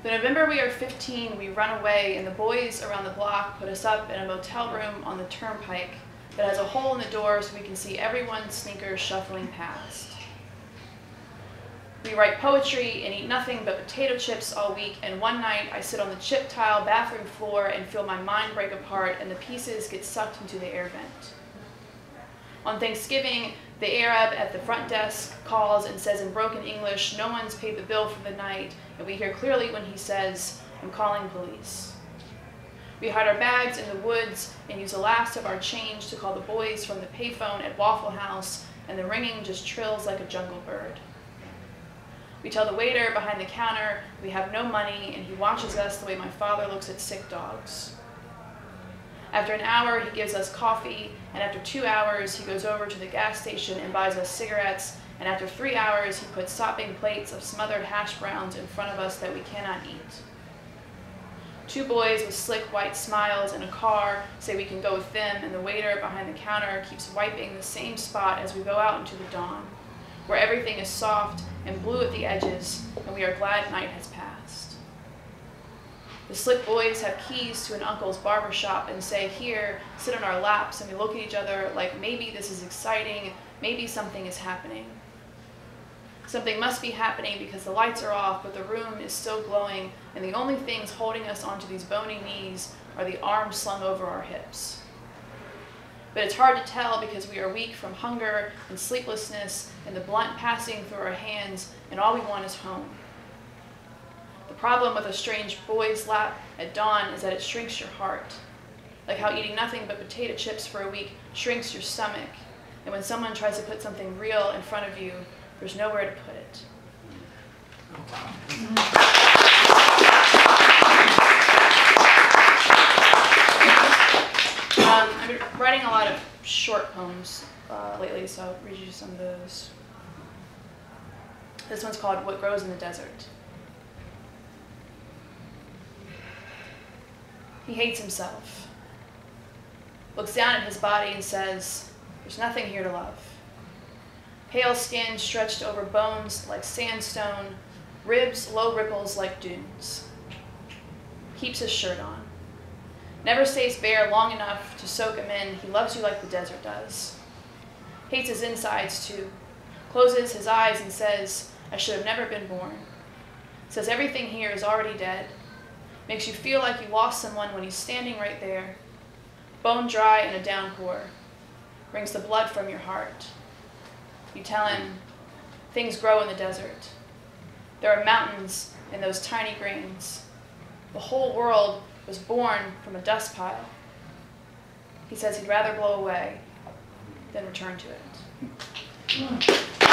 The November we are 15, we run away, and the boys around the block put us up in a motel room on the turnpike that has a hole in the door so we can see everyone's sneakers shuffling past. We write poetry and eat nothing but potato chips all week, and one night I sit on the chip tile bathroom floor and feel my mind break apart and the pieces get sucked into the air vent. On Thanksgiving, the Arab at the front desk calls and says in broken English, no one's paid the bill for the night, and we hear clearly when he says, I'm calling police. We hide our bags in the woods and use the last of our change to call the boys from the payphone at Waffle House, and the ringing just trills like a jungle bird. We tell the waiter behind the counter we have no money, and he watches us the way my father looks at sick dogs. After an hour, he gives us coffee, and after 2 hours, he goes over to the gas station and buys us cigarettes, and after 3 hours, he puts sopping plates of smothered hash browns in front of us that we cannot eat. 2 boys with slick white smiles in a car say we can go with them, and the waiter behind the counter keeps wiping the same spot as we go out into the dawn, where everything is soft and blue at the edges, and we are glad night has passed. The slick boys have keys to an uncle's barber shop and say, here, sit on our laps, and we look at each other like maybe this is exciting, maybe something is happening. Something must be happening because the lights are off, but the room is still glowing, and the only things holding us onto these bony knees are the arms slung over our hips. But it's hard to tell because we are weak from hunger and sleeplessness and the blunt passing through our hands, and all we want is home. The problem with a strange boy's lap at dawn is that it shrinks your heart, like how eating nothing but potato chips for a week shrinks your stomach, and when someone tries to put something real in front of you, there's nowhere to put it. I've been writing a lot of short poems lately, so I'll read you some of those. This one's called What Grows in the Desert. He hates himself, looks down at his body and says, there's nothing here to love. Pale skin stretched over bones like sandstone, ribs low ripples like dunes. Keeps his shirt on. Never stays bare long enough to soak him in. He loves you like the desert does. Hates his insides too. Closes his eyes and says, I should have never been born. Says everything here is already dead. Makes you feel like you lost someone when he's standing right there. Bone dry in a downpour. Brings the blood from your heart. You tell him, things grow in the desert. There are mountains in those tiny grains. The whole world was born from a dust pile. He says he'd rather blow away than return to it.